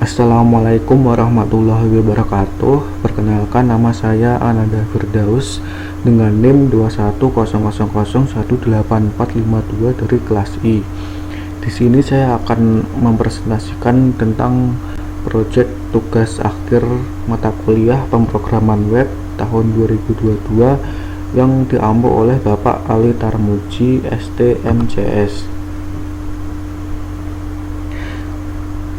Assalamualaikum warahmatullahi wabarakatuh. Perkenalkan, nama saya Ananda Firdaus dengan NIM 210001842 dari kelas I. Di sini saya akan mempresentasikan tentang proyek tugas akhir mata kuliah pemrograman web tahun 2022 yang diampu oleh Bapak Ali Tarmuji, STMCS.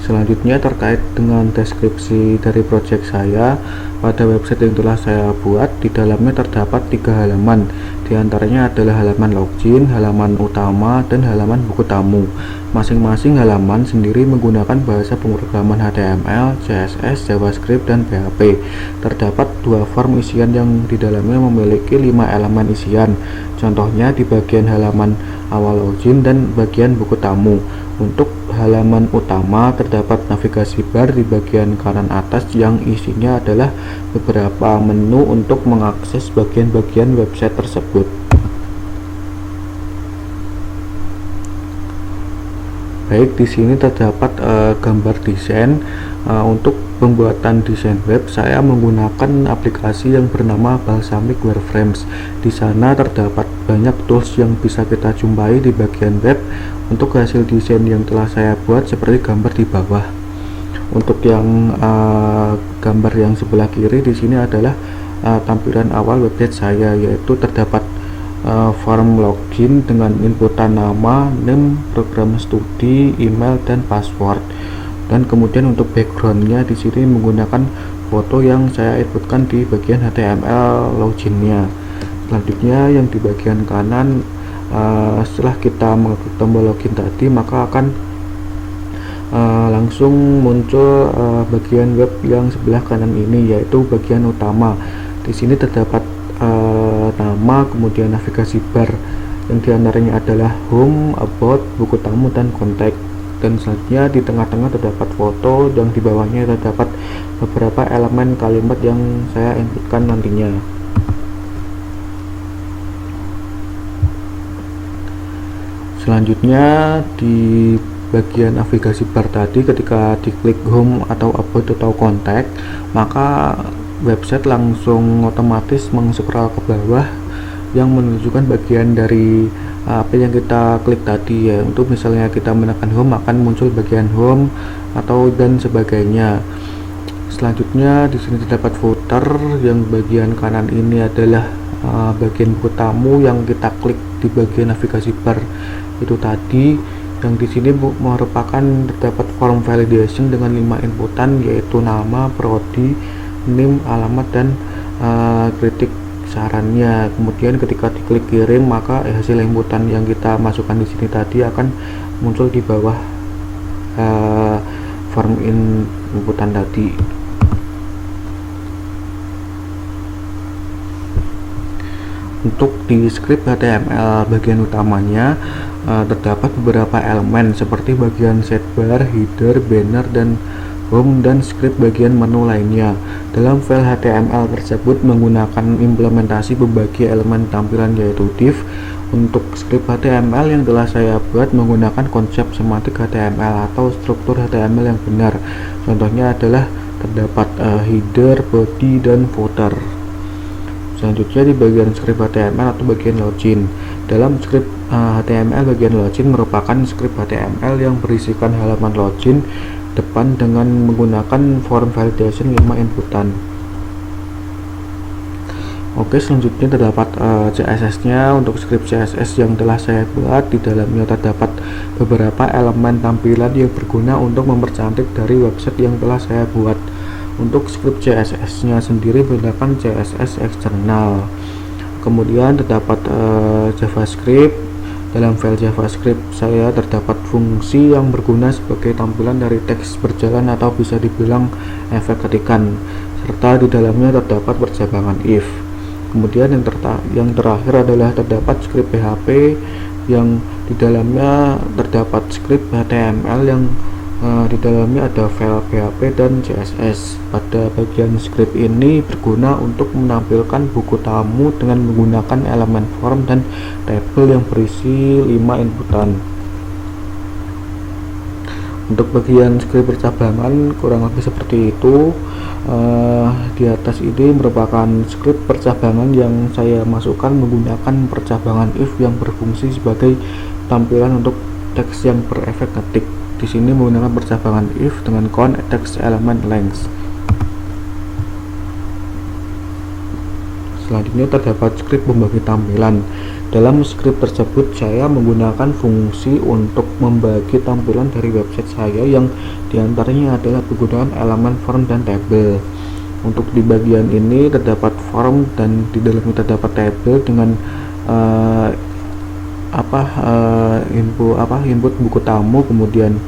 Selanjutnya terkait dengan deskripsi dari proyek saya pada website yang telah saya buat, di dalamnya terdapat 3 halaman. Di antaranya adalah halaman login, halaman utama, dan halaman buku tamu. Masing-masing halaman sendiri menggunakan bahasa pemrograman HTML, CSS, JavaScript, dan PHP. Terdapat 2 form isian yang di dalamnya memiliki 5 elemen isian. Contohnya di bagian halaman awal login dan bagian buku tamu. Untuk halaman utama terdapat navigasi bar di bagian kanan atas yang isinya adalah beberapa menu untuk mengakses bagian-bagian website tersebut. Baik, di sini terdapat gambar desain. Untuk pembuatan desain web saya menggunakan aplikasi yang bernama Balsamiq Wireframes. Di sana terdapat banyak tools yang bisa kita jumpai di bagian web. Untuk hasil desain yang telah saya buat seperti gambar di bawah. Untuk yang gambar yang sebelah kiri di sini adalah tampilan awal website saya, yaitu terdapat form login dengan inputan nama, NIM, program studi, email, dan password. Dan kemudian untuk backgroundnya di sini menggunakan foto yang saya inputkan di bagian HTML loginnya. Selanjutnya yang di bagian kanan, setelah kita mengklik tombol login tadi, maka akan langsung muncul bagian web yang sebelah kanan ini, yaitu bagian utama. Di sini terdapat nama, kemudian navigasi bar yang diantaranya adalah home, about, buku tamu, dan kontak. Dan selanjutnya di tengah-tengah terdapat foto, dan di bawahnya terdapat beberapa elemen kalimat yang saya inputkan nantinya. Selanjutnya di bagian navigasi bar tadi, ketika diklik home atau about atau kontak, maka website langsung otomatis meng-scroll ke bawah yang menunjukkan bagian dari apa yang kita klik tadi, ya. Untuk misalnya kita menekan home, akan muncul bagian home atau dan sebagainya. Selanjutnya di sini terdapat footer yang bagian kanan ini adalah bagian buku tamu yang kita klik di bagian navigasi bar itu tadi. Yang di sini merupakan terdapat form validation dengan 5 inputan, yaitu nama, prodi, NIM, alamat, dan kritik sarannya. Kemudian ketika diklik kirim, maka hasil inputan yang kita masukkan di sini tadi akan muncul di bawah form inputan tadi. Untuk di script HTML bagian utamanya terdapat beberapa elemen seperti bagian sidebar, header, banner, dan home, dan script bagian menu lainnya. Dalam file HTML tersebut menggunakan implementasi pembagi elemen tampilan, yaitu div. Untuk script HTML yang telah saya buat menggunakan konsep semantik HTML atau struktur HTML yang benar. Contohnya adalah terdapat header, body, dan footer. Selanjutnya di bagian script HTML atau bagian login. Dalam script HTML bagian login merupakan script HTML yang berisikan halaman login depan dengan menggunakan form validation 5 inputan. Oke, selanjutnya terdapat CSS-nya. Untuk script CSS yang telah saya buat, di dalamnya terdapat beberapa elemen tampilan yang berguna untuk mempercantik dari website yang telah saya buat. Untuk script CSS-nya sendiri menggunakan CSS eksternal. Kemudian terdapat JavaScript. Dalam file JavaScript saya terdapat fungsi yang berguna sebagai tampilan dari teks berjalan atau bisa dibilang efek ketikan, serta di dalamnya terdapat perjabangan if. Kemudian yang terakhir adalah terdapat script PHP yang di dalamnya terdapat script HTML yang di dalamnya ada file PHP dan CSS. Pada bagian script ini berguna untuk menampilkan buku tamu dengan menggunakan elemen form dan tabel yang berisi 5 inputan. Untuk bagian script percabangan kurang lebih seperti itu. Di atas ini merupakan script percabangan yang saya masukkan menggunakan percabangan if yang berfungsi sebagai tampilan untuk teks yang berefek ketik. Di sini menggunakan percabangan if dengan count text element length. Selanjutnya terdapat script membagi tampilan. Dalam script tersebut saya menggunakan fungsi untuk membagi tampilan dari website saya yang diantaranya adalah penggunaan elemen form dan table. Untuk di bagian ini terdapat form dan di dalamnya terdapat table dengan input buku tamu, kemudian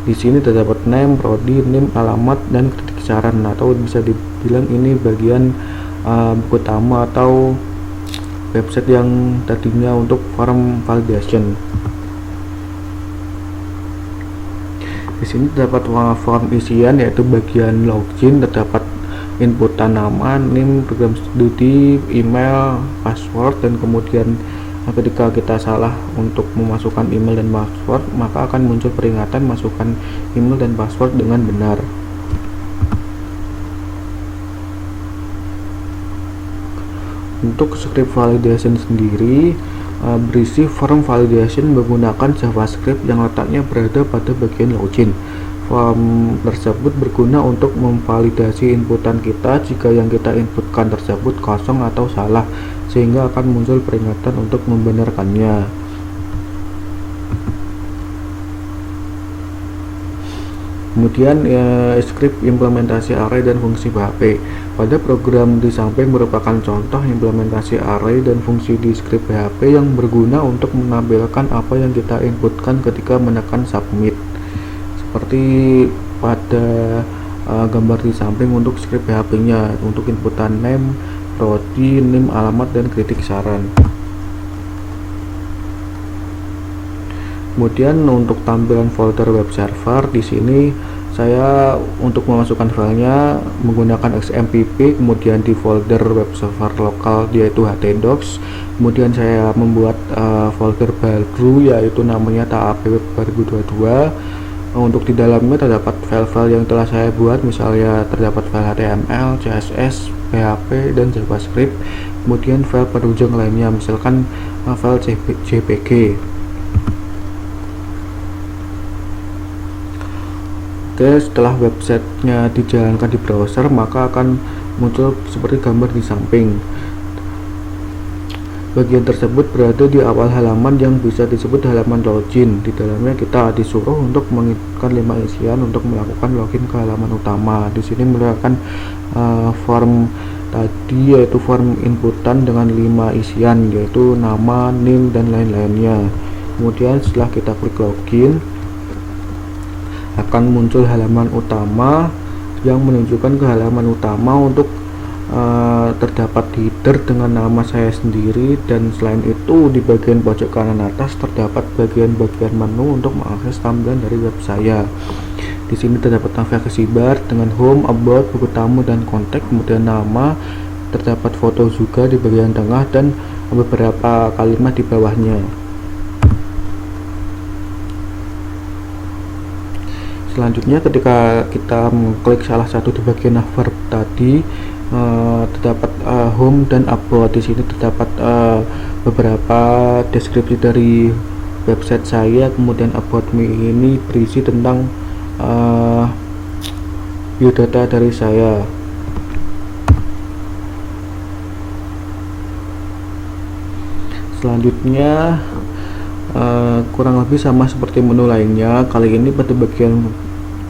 di sini terdapat name, prodi, name, alamat, dan kritik saran, atau bisa dibilang ini bagian buku tamu atau website yang tadinya untuk form validation. Di sini terdapat form isian yaitu bagian login, terdapat inputan nama, name, program studi, email, password, dan kemudian ketika kita salah untuk memasukkan email dan password maka akan muncul peringatan masukkan email dan password dengan benar. Untuk script validation sendiri berisi form validation menggunakan JavaScript yang letaknya berada pada bagian login. Form tersebut berguna untuk memvalidasi inputan kita jika yang kita inputkan tersebut kosong atau salah, sehingga akan muncul peringatan untuk membenarkannya. Kemudian script implementasi array dan fungsi PHP. Pada program di samping merupakan contoh implementasi array dan fungsi di script PHP yang berguna untuk menampilkan apa yang kita inputkan ketika menekan submit. Seperti pada gambar di samping untuk script PHP-nya, untuk inputan name, prodi, name, alamat, dan kritik saran. Kemudian untuk tampilan folder web server, di sini saya untuk memasukkan filenya menggunakan XMPP, kemudian di folder web server lokal yaitu htdocs. Kemudian saya membuat folder baru yaitu namanya TAP Web 2022. Untuk di dalamnya terdapat file-file yang telah saya buat, misalnya terdapat file HTML, CSS, PHP, dan JavaScript. Kemudian file penunjang lainnya, misalkan file JPG. Oke, setelah websitenya dijalankan di browser maka akan muncul seperti gambar di samping. Bagian tersebut berada di awal halaman yang bisa disebut halaman login. Di dalamnya kita disuruh untuk menginputkan 5 isian untuk melakukan login ke halaman utama. Di sini menggunakan form tadi yaitu form inputan dengan 5 isian yaitu nama, name, dan lain-lainnya. Kemudian setelah kita klik login akan muncul halaman utama yang menunjukkan ke halaman utama. Untuk terdapat header dengan nama saya sendiri, dan selain itu di bagian pojok kanan atas terdapat bagian-bagian menu untuk mengakses tampilan dari web saya. Di sini terdapat navigasi bar dengan home, about, buku tamu, dan kontak, kemudian nama, terdapat foto juga di bagian tengah dan beberapa kalimat di bawahnya. Selanjutnya ketika kita mengklik salah satu di bagian verb tadi, terdapat home dan about. Di sini terdapat beberapa deskripsi dari website saya. Kemudian about me ini berisi tentang biodata dari saya. Selanjutnya kurang lebih sama seperti menu lainnya. Kali ini pada bagian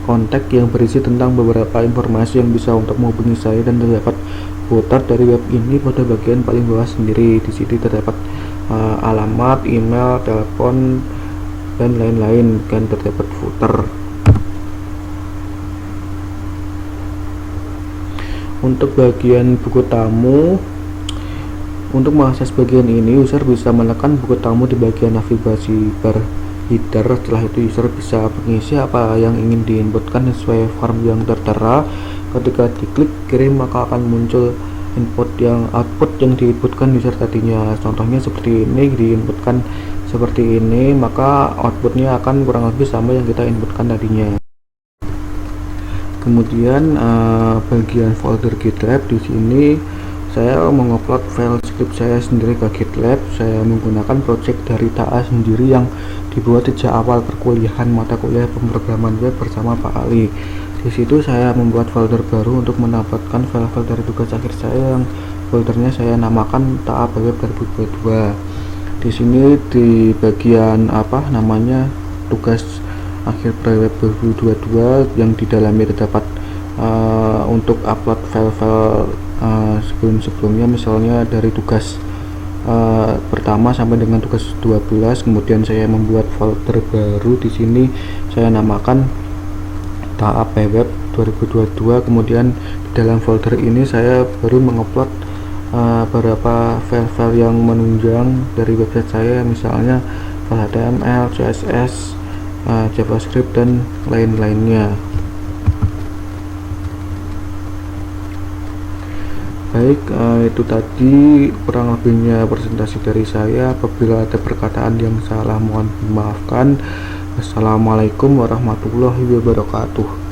kontak yang berisi tentang beberapa informasi yang bisa untuk menghubungi saya, dan terdapat footer dari web ini pada bagian paling bawah sendiri. Di sini terdapat alamat, email, telepon, dan lain-lain, dan terdapat footer. Untuk bagian buku tamu, untuk mengakses bagian ini user bisa menekan buku tamu di bagian navigasi bar header. Setelah itu user bisa mengisi apa yang ingin diinputkan sesuai form yang tertera. Ketika diklik kirim maka akan muncul output yang diinputkan user tadinya. Contohnya seperti ini, diinputkan seperti ini, maka outputnya akan kurang lebih sama yang kita inputkan tadinya. Kemudian bagian folder GitLab, di sini saya mengupload file script saya sendiri ke GitLab. Saya menggunakan project dari TA sendiri yang dibuat sejak awal perkuliahan mata kuliah pemrograman web bersama Pak Ali. Di situ saya membuat folder baru untuk mendapatkan file-file dari tugas akhir saya, yang foldernya saya namakan TA Web 2022. Di sini di bagian tugas akhir Web 2022 yang di dalamnya terdapat untuk upload file-file sebelum-sebelumnya, misalnya dari tugas pertama sampai dengan tugas 12. Kemudian saya membuat folder baru, di sini saya namakan TA Web 2022. Kemudian di dalam folder ini saya baru mengupload beberapa file-file yang menunjang dari website saya, misalnya file HTML, CSS, JavaScript dan lain-lainnya. Baik, itu tadi kurang lebihnya presentasi dari saya. Apabila ada perkataan yang salah mohon dimaafkan. Wassalamualaikum warahmatullahi wabarakatuh.